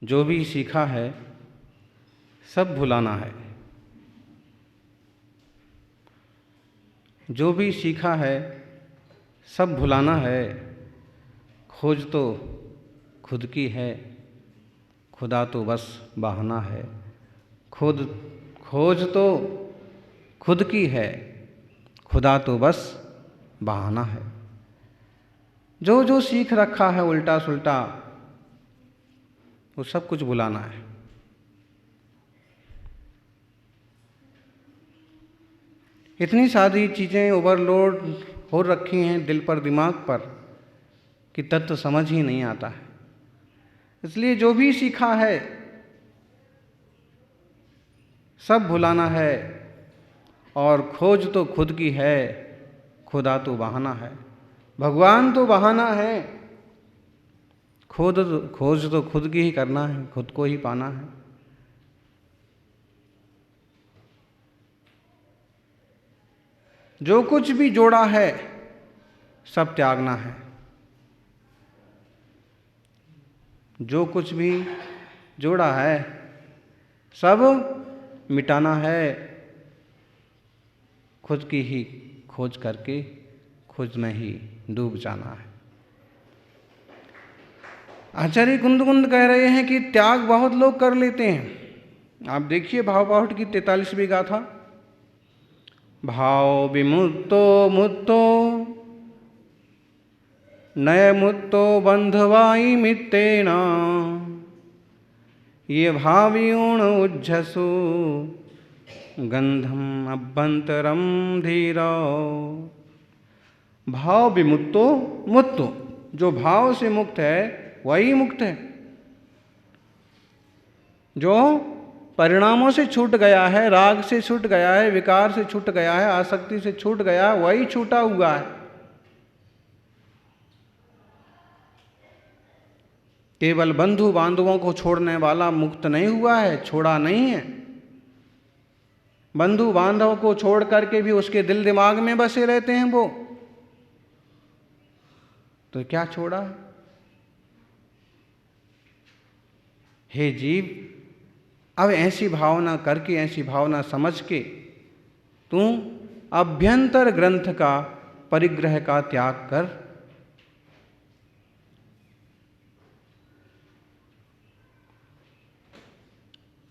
जो भी सीखा है सब भुलाना है। जो भी सीखा है सब भुलाना है। खोज तो खुद की है, खुदा तो बस बहाना है। खोज तो खुद की है, खुदा तो बस बहाना है। जो जो सीख रखा है उल्टा सुल्टा, वो सब कुछ भुलाना है। इतनी सारी चीज़ें ओवरलोड हो रखी हैं दिल पर दिमाग पर कि तत्व समझ ही नहीं आता है। इसलिए जो भी सीखा है सब भुलाना है। और खोज तो खुद की है, खुदा तो बहाना है। भगवान तो बहाना है, खोज तो खुद की ही करना है, खुद को ही पाना है। जो कुछ भी जोड़ा है सब त्यागना है। जो कुछ भी जोड़ा है सब मिटाना है। खुद की ही खोज करके खुद में ही डूब जाना है। आचार्य कुंद कह रहे हैं कि त्याग बहुत लोग कर लेते हैं। आप देखिए भाव बाहुट की 43वीं गाथा। भाव विमुक्तो मुक्तो नय मुक्तो बंधवाई मित्तेन ये भावियूण उज्जसु गंधम अभ्यंतरम धीरो। भाव विमुक्तो मुक्तो, जो भाव से मुक्त है वही मुक्त है। जो परिणामों से छूट गया है, राग से छूट गया है, विकार से छूट गया है, आसक्ति से छूट गया, वही छूटा हुआ है। केवल बंधु बांधवों को छोड़ने वाला मुक्त नहीं हुआ है, छोड़ा नहीं है। बंधु बांधव को छोड़ करके भी उसके दिल दिमाग में बसे रहते हैं वो, तो क्या छोड़ा है? हे जीव, अब ऐसी भावना करके, ऐसी भावना समझ के तू अभ्यंतर ग्रंथ का, परिग्रह का त्याग कर।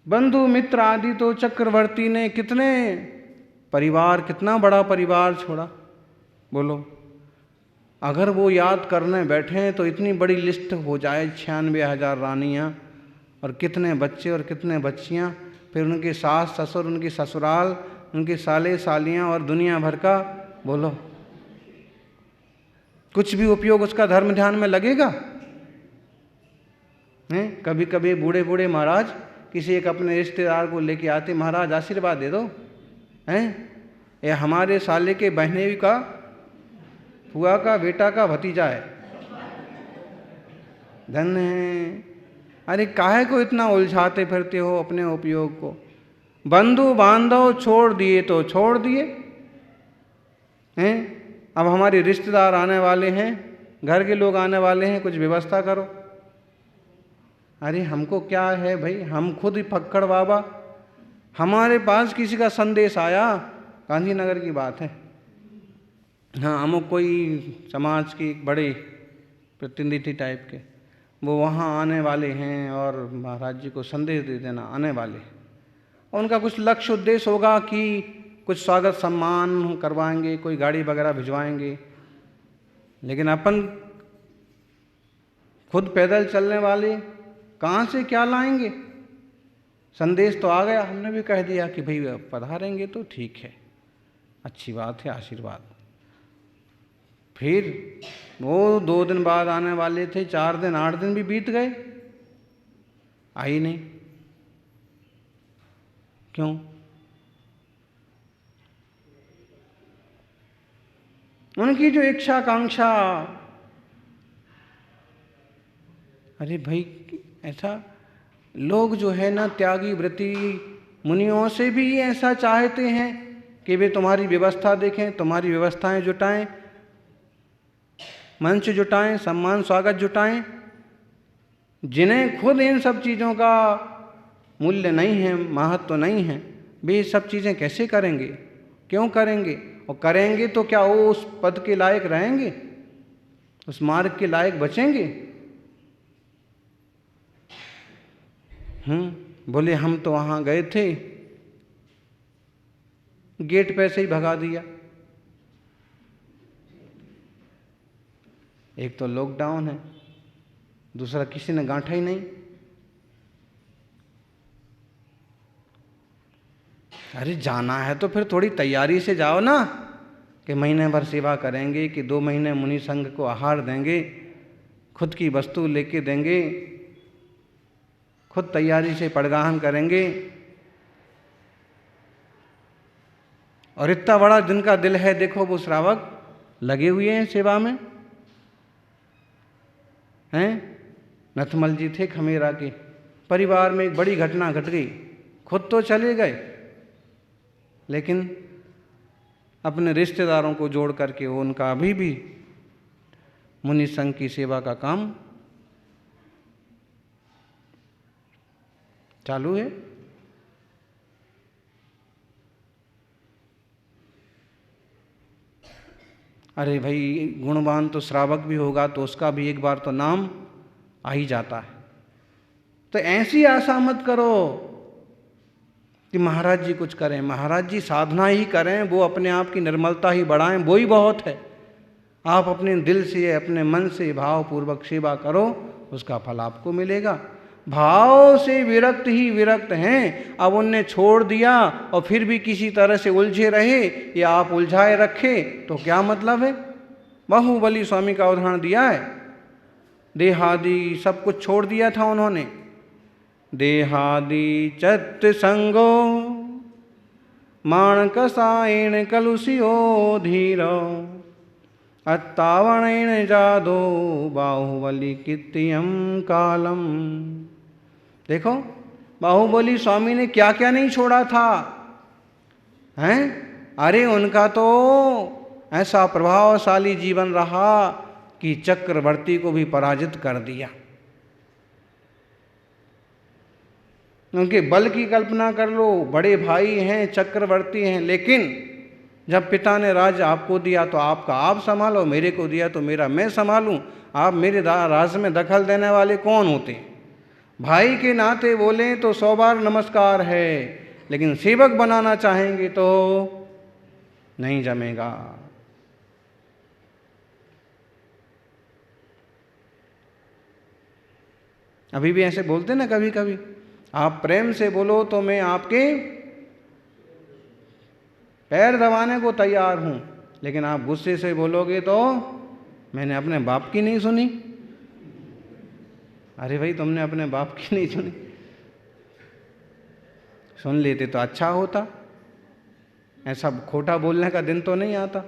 बंधु मित्र आदि तो चक्रवर्ती ने कितने परिवार, कितना बड़ा परिवार छोड़ा, बोलो। अगर वो याद करने बैठे तो इतनी बड़ी लिस्ट हो जाए, 96,000 रानियां और कितने बच्चे और कितने बच्चियां, फिर उनके सास ससुर, उनकी ससुराल, उनके साले सालियां और दुनिया भर का, बोलो कुछ भी उपयोग उसका धर्म ध्यान में लगेगा? हैं? कभी कभी बूढ़े बूढ़े महाराज किसी एक अपने रिश्तेदार को लेके आते, महाराज आशीर्वाद दे दो, हैं? ये हमारे साले के बहने का, फुआ का बेटा का भतीजा है, धन्य है। अरे काहे को इतना उलझाते फिरते हो अपने उपयोग को? बंधु बांधव छोड़ दिए तो छोड़ दिए हैं। अब हमारे रिश्तेदार आने वाले हैं, घर के लोग आने वाले हैं, कुछ व्यवस्था करो। अरे हमको क्या है भाई, हम खुद ही फक्कड़ बाबा। हमारे पास किसी का संदेश आया, गांधीनगर की बात है, हाँ, अमुक कोई समाज की बड़े प्रतिनिधि टाइप के, वो वहाँ आने वाले हैं और महाराज जी को संदेश दे देना, आने वाले। उनका कुछ लक्ष्य उद्देश्य होगा कि कुछ स्वागत सम्मान करवाएंगे, कोई गाड़ी वगैरह भिजवाएंगे। लेकिन अपन खुद पैदल चलने वाले कहाँ से क्या लाएंगे? संदेश तो आ गया, हमने भी कह दिया कि भाई पधारेंगे तो ठीक है, अच्छी बात है, आशीर्वाद। फिर वो 2 दिन बाद आने वाले थे, 4 दिन 8 दिन भी बीत गए, आई नहीं। क्यों? उनकी जो इच्छा आकांक्षा, अरे भाई ऐसा लोग जो है ना, त्यागी व्रती मुनियों से भी ऐसा चाहते हैं कि वे तुम्हारी व्यवस्था देखें, तुम्हारी व्यवस्थाएं जुटाएं, मंच जुटाएं, सम्मान स्वागत जुटाएं, जिन्हें खुद इन सब चीज़ों का मूल्य नहीं है, महत्व तो नहीं है, वे ये सब चीज़ें कैसे करेंगे, क्यों करेंगे? और करेंगे तो क्या वो उस पद के लायक रहेंगे, उस मार्ग के लायक बचेंगे? बोले हम तो वहाँ गए थे, गेट पे से ही भगा दिया। एक तो लॉकडाउन है, दूसरा किसी ने गांठा ही नहीं। अरे जाना है तो फिर थोड़ी तैयारी से जाओ ना, कि महीने भर सेवा करेंगे, कि 2 महीने मुनि संघ को आहार देंगे, खुद की वस्तु लेके देंगे, खुद तैयारी से पड़गाहन करेंगे। और इतना बड़ा जिनका दिल है, देखो वो श्रावक लगे हुए हैं सेवा में, हैं? नथमल जी थे खमेरा के, परिवार में एक बड़ी घटना घट गई, खुद तो चले गए, लेकिन अपने रिश्तेदारों को जोड़ करके उनका अभी भी मुनि संघ की सेवा का काम चालू है। अरे भाई, गुणवान तो श्रावक भी होगा तो उसका भी एक बार तो नाम आ ही जाता है। तो ऐसी आशा मत करो कि महाराज जी कुछ करें। महाराज जी साधना ही करें, वो अपने आप की निर्मलता ही बढ़ाएं, वो ही बहुत है। आप अपने दिल से, अपने मन से भावपूर्वक सेवा करो, उसका फल आपको मिलेगा। भाव से विरक्त ही विरक्त हैं, अब उनने छोड़ दिया और फिर भी किसी तरह से उलझे रहे या आप उलझाए रखे तो क्या मतलब है? बाहुबली स्वामी का उदाहरण दिया है, देहादि सब कुछ छोड़ दिया था उन्होंने। देहादि चत संगो माणकसायण कलुषियो धीरो अत्तावणेन जादो बाहुबली कित्यम कालम। देखो बाहुबली स्वामी ने क्या क्या नहीं छोड़ा था, हैं? अरे उनका तो ऐसा प्रभावशाली जीवन रहा कि चक्रवर्ती को भी पराजित कर दिया। उनके बल की कल्पना कर लो, बड़े भाई हैं, चक्रवर्ती हैं, लेकिन जब पिता ने राज आपको दिया तो आपका आप संभालो, मेरे को दिया तो मेरा मैं संभालूं। आप मेरे राज में दखल देने वाले कौन होते हैं? भाई के नाते बोलें तो 100 बार नमस्कार है, लेकिन सेवक बनाना चाहेंगे तो नहीं जमेगा। अभी भी ऐसे बोलते ना कभी कभी, आप प्रेम से बोलो तो मैं आपके पैर दबाने को तैयार हूं, लेकिन आप गुस्से से बोलोगे तो मैंने अपने बाप की नहीं सुनी। अरे भाई, तुमने अपने बाप की नहीं सुनी, सुन लेते तो अच्छा होता, ऐसा खोटा बोलने का दिन तो नहीं आता।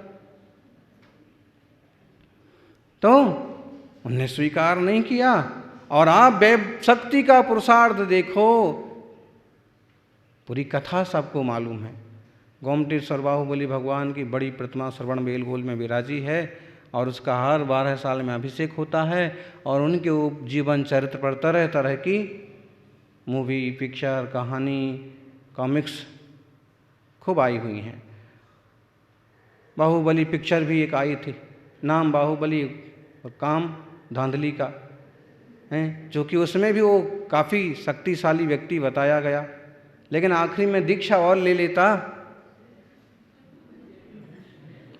तो उन्हें स्वीकार नहीं किया। और आप शक्ति का पुरुषार्थ देखो, पूरी कथा सबको मालूम है। गोमटेश्वर बाहुबली भगवान की बड़ी प्रतिमा श्रवण बेलगोल में विराजी है और उसका हर 12 साल में अभिषेक होता है और उनके जीवन चरित्र पर तरह तरह की मूवी, पिक्चर, कहानी, कॉमिक्स खूब आई हुई हैं। बाहुबली पिक्चर भी एक आई थी, नाम बाहुबली और काम धांधली का है, जो कि उसमें भी वो काफ़ी शक्तिशाली व्यक्ति बताया गया, लेकिन आखिरी में दीक्षा और ले लेता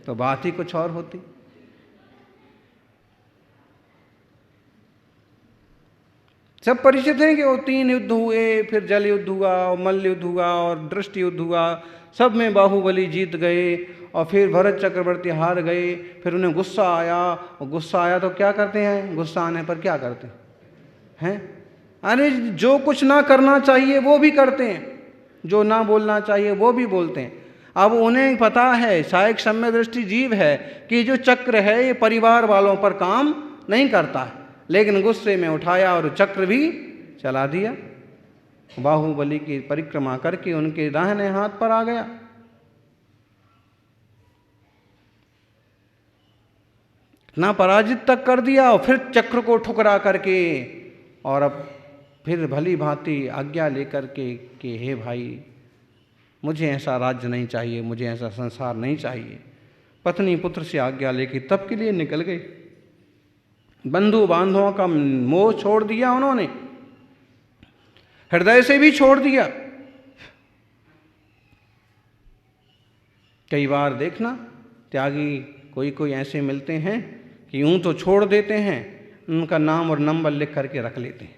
तो बात ही कुछ और होती। सब परिचित हैं कि वो 3 युद्ध हुए, फिर जल युद्ध हुआ और मल्ल युद्ध हुआ और दृष्टि युद्ध हुआ, सब में बाहुबली जीत गए और फिर भरत चक्रवर्ती हार गए। फिर उन्हें गुस्सा आया, और गुस्सा आया तो क्या करते हैं? गुस्सा आने पर क्या करते हैं? अरे जो कुछ ना करना चाहिए वो भी करते हैं, जो ना बोलना चाहिए वो भी बोलते हैं। अब उन्हें पता है, सायक सम्य दृष्टि जीव है, कि जो चक्र है ये परिवार वालों पर काम नहीं करता है, लेकिन गुस्से में उठाया और चक्र भी चला दिया। बाहुबली की परिक्रमा करके उनके दाहिने हाथ पर आ गया। इतना पराजित तक कर दिया और फिर चक्र को ठुकरा करके और अब फिर भली भांति आज्ञा लेकर के कि हे भाई मुझे ऐसा राज्य नहीं चाहिए, मुझे ऐसा संसार नहीं चाहिए। पत्नी पुत्र से आज्ञा लेके तब के लिए निकल गई। बंधु बांधवों का मोह छोड़ दिया उन्होंने, हृदय से भी छोड़ दिया। कई बार देखना त्यागी कोई कोई ऐसे मिलते हैं कि यूं तो छोड़ देते हैं, उनका नाम और नंबर लिख करके रख लेते हैं।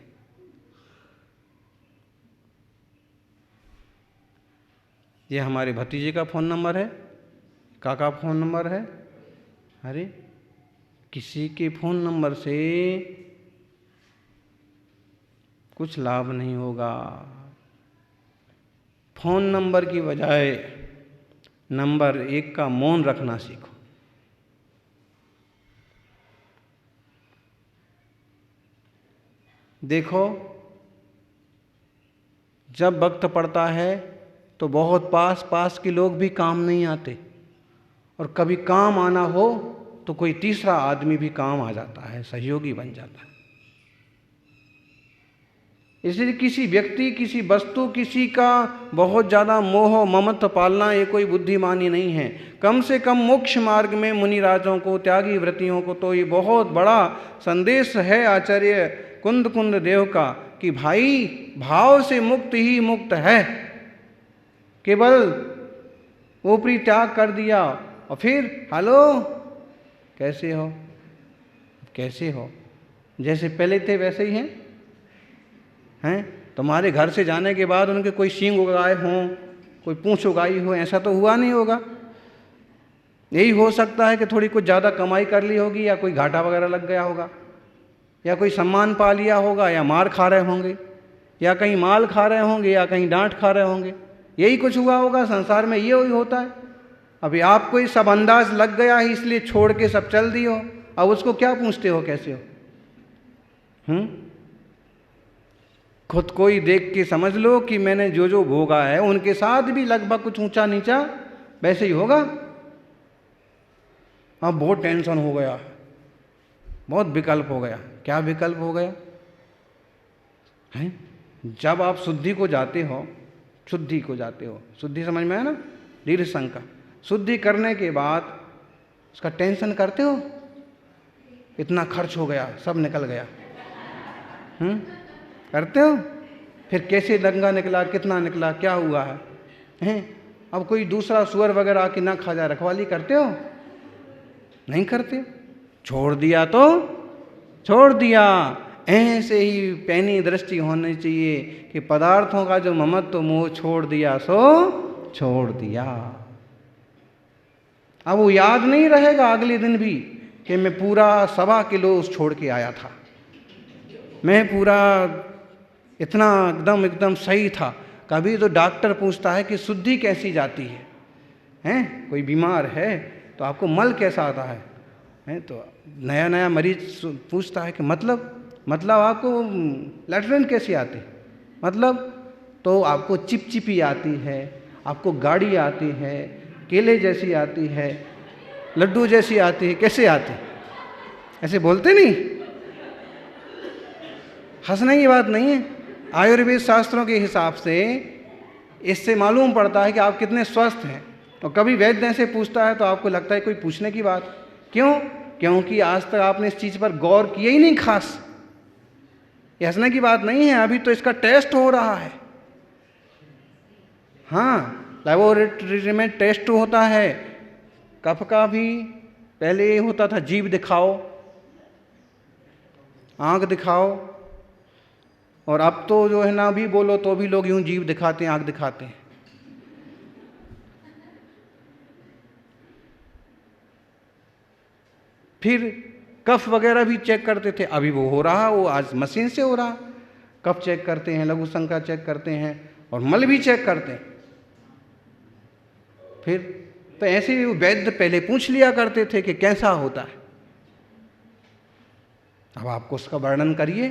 ये हमारे भतीजे का फ़ोन नंबर है, काका फ़ोन नंबर है। अरे किसी के फ़ोन नंबर से कुछ लाभ नहीं होगा। फ़ोन नंबर की बजाय नंबर 1 का मौन रखना सीखो। देखो जब वक्त पड़ता है तो बहुत पास पास के लोग भी काम नहीं आते, और कभी काम आना हो तो कोई तीसरा आदमी भी काम आ जाता है, सहयोगी बन जाता है। इसलिए किसी व्यक्ति, किसी वस्तु, किसी का बहुत ज़्यादा मोह ममत्व पालना ये कोई बुद्धिमानी नहीं है। कम से कम मोक्ष मार्ग में मुनिराजों को, त्यागी व्रतियों को तो ये बहुत बड़ा संदेश है आचार्य कुंद देव का कि भाई भाव से मुक्त ही मुक्त है। केवल ऊपरी त्याग कर दिया और फिर हेलो कैसे हो, कैसे हो, जैसे पहले थे वैसे ही हैं। तुम्हारे घर से जाने के बाद उनके कोई सींग उगाए हों, कोई पूंछ उगाई हो, ऐसा तो हुआ नहीं होगा। यही हो सकता है कि थोड़ी कुछ ज़्यादा कमाई कर ली होगी, या कोई घाटा वगैरह लग गया होगा, या कोई सम्मान पा लिया होगा, या मार खा रहे होंगे, या कहीं माल खा रहे होंगे, या कहीं डांट खा रहे होंगे। यही कुछ हुआ होगा संसार में, ये ही होता है। अभी आपको ये सब अंदाज लग गया है इसलिए छोड़ के सब चल दिए हो। अब उसको क्या पूछते हो कैसे हो? खुद को ही देख के समझ लो कि मैंने जो जो भोगा है उनके साथ भी लगभग कुछ ऊंचा नीचा वैसे ही होगा। अब बहुत टेंशन हो गया, बहुत विकल्प हो गया। क्या विकल्प हो गया है? जब आप शुद्धि को जाते हो, शुद्धि को जाते हो, शुद्धि समझ में है ना, दीर्घ शंका, शुद्धि करने के बाद उसका टेंशन करते हो, इतना खर्च हो गया, सब निकल गया, करते हो? फिर कैसे दंगा निकला, कितना निकला, क्या हुआ है, हैं? अब कोई दूसरा सुअर वगैरह आके ना खा जाए, रखवाली करते हो? नहीं करते। छोड़ दिया तो छोड़ दिया। ऐसे ही पैनी दृष्टि होनी चाहिए कि पदार्थों का जो ममत्व मोह छोड़ दिया सो छोड़ दिया। अब वो याद नहीं रहेगा अगले दिन भी कि मैं पूरा 1.25 किलो छोड़ के आया था, मैं पूरा इतना एकदम सही था। कभी तो डॉक्टर पूछता है कि शुद्धि कैसी जाती है, हैं? कोई बीमार है तो आपको मल कैसा आता है, हैं? तो नया नया मरीज पूछता है कि मतलब आपको लैट्रिन कैसी आती है, मतलब तो आपको चिपचिपी आती है, आपको गाढ़ी आती है, केले जैसी आती है, लड्डू जैसी आती है, कैसे आती है? ऐसे बोलते नहीं। हंसने की बात नहीं है। आयुर्वेद शास्त्रों के हिसाब से इससे मालूम पड़ता है कि आप कितने स्वस्थ हैं। और कभी वैद्य से पूछता है तो आपको लगता है कोई पूछने की बात। क्यों? क्योंकि आज तक आपने इस चीज़ पर गौर किया ही नहीं खास। ये हंसने की बात नहीं है, अभी तो इसका टेस्ट हो रहा है। हाँ, लैबोरेटरी में टेस्ट होता है। कफ का भी पहले ये होता था, जीभ दिखाओ, आँख दिखाओ, और अब तो जो है ना भी बोलो तो भी लोग यूं जीभ दिखाते हैं, आँख दिखाते हैं। फिर कफ वगैरह भी चेक करते थे, अभी वो हो रहा, वो आज मशीन से हो रहा। कफ चेक करते हैं, लघु शंका चेक करते हैं, और मल भी चेक करते हैं। फिर तो ऐसे ही वैद्य पहले पूछ लिया करते थे कि कैसा होता है। अब आपको उसका वर्णन करिए,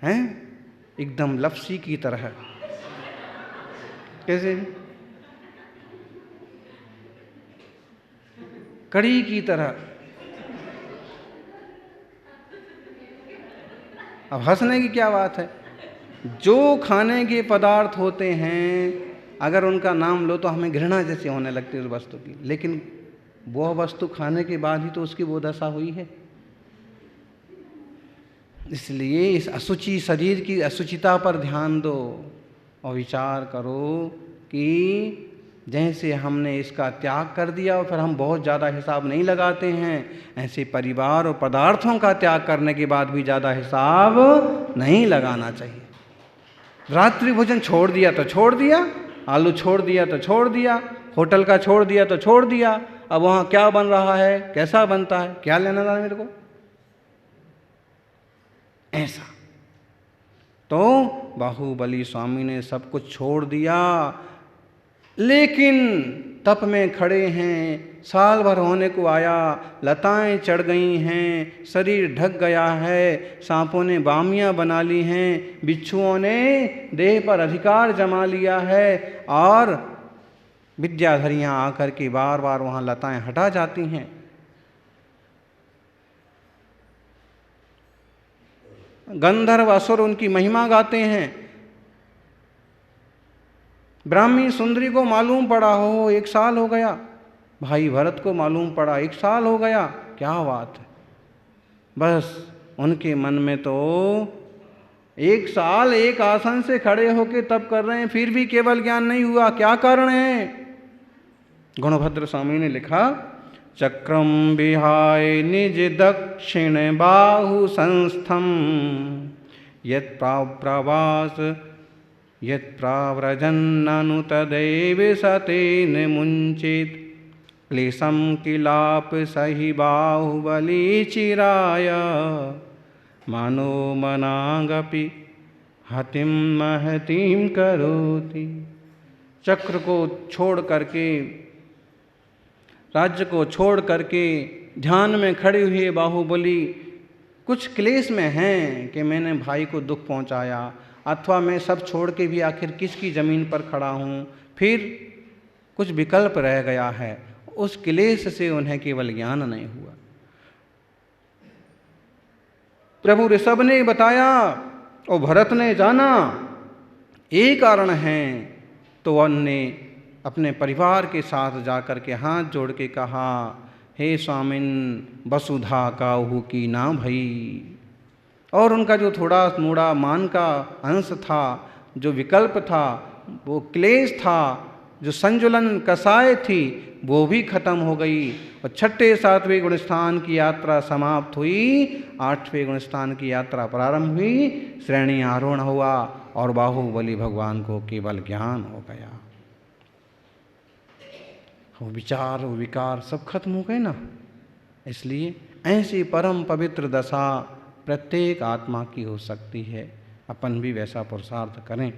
हैं? एकदम लपसी की तरह। कैसे? कड़ी की तरह। अब हंसने की क्या बात है? जो खाने के पदार्थ होते हैं अगर उनका नाम लो तो हमें घृणा जैसे होने लगती है उस वस्तु की, लेकिन वह वस्तु खाने के बाद ही तो उसकी वो दशा हुई है। इसलिए इस असुचि शरीर की असुचिता पर ध्यान दो और विचार करो कि जैसे हमने इसका त्याग कर दिया और फिर हम बहुत ज़्यादा हिसाब नहीं लगाते हैं, ऐसे परिवार और पदार्थों का त्याग करने के बाद भी ज़्यादा हिसाब नहीं लगाना चाहिए। रात्रि भोजन छोड़ दिया तो छोड़ दिया, आलू छोड़ दिया तो छोड़ दिया, होटल का छोड़ दिया तो छोड़ दिया, अब वहाँ क्या बन रहा है, कैसा बनता है, क्या लेना था मेरे को, ऐसा। तो बाहुबली स्वामी ने सब कुछ छोड़ दिया, लेकिन तप में खड़े हैं, साल भर होने को आया, लताएं चढ़ गई हैं, शरीर ढक गया है, सांपों ने बामियाँ बना ली हैं, बिच्छुओं ने देह पर अधिकार जमा लिया है और विद्याधरियाँ आकर के बार बार वहाँ लताएं हटा जाती हैं। गंधर्व असुर उनकी महिमा गाते हैं। ब्राह्मी सुंदरी को मालूम पड़ा हो 1 साल हो गया, भाई भरत को मालूम पड़ा 1 साल हो गया, क्या बात है। बस उनके मन में तो 1 साल एक आसन से खड़े होके तप कर रहे हैं, फिर भी केवल ज्ञान नहीं हुआ, क्या कारण है? गुणभद्र स्वामी ने लिखा, चक्रम विहाय निज दक्षिण बाहु संस्थम यत् प्रवास यत् प्राव्रजन्ननु तदैव सतेन मुञ्चित क्लेशं किलाप सहि बाहुबली चिराय मानो मनागपि हतिम महतीम करोति। चक्र को छोड़ करके, राज्य को छोड़ करके ध्यान में खड़े हुए बाहुबली कुछ क्लेश में हैं कि मैंने भाई को दुख पहुंचाया, अथवा मैं सब छोड़ के भी आखिर किसकी ज़मीन पर खड़ा हूँ, फिर कुछ विकल्प रह गया है। उस क्लेश से उन्हें केवल ज्ञान नहीं हुआ। प्रभु ऋषभ ने बताया और भरत ने जाना, एक कारण है, तो उनने अपने परिवार के साथ जाकर के हाथ जोड़ के कहा, हे स्वामिन वसुधा काहू की ना भई। और उनका जो थोड़ा मोड़ा मान का अंश था, जो विकल्प था, वो क्लेश था, जो संजुलन कसाय थी, वो भी खत्म हो गई और 6ठे 7वें गुणस्थान की यात्रा समाप्त हुई। 8वें गुणस्थान की यात्रा प्रारंभ हुई, श्रेणी आरोहण हुआ और बाहुबली भगवान को केवल ज्ञान हो गया। वो विचार वो विकार सब खत्म हो गए ना। इसलिए ऐसी परम पवित्र दशा प्रत्येक आत्मा की हो सकती है। अपन भी वैसा पुरुषार्थ करें।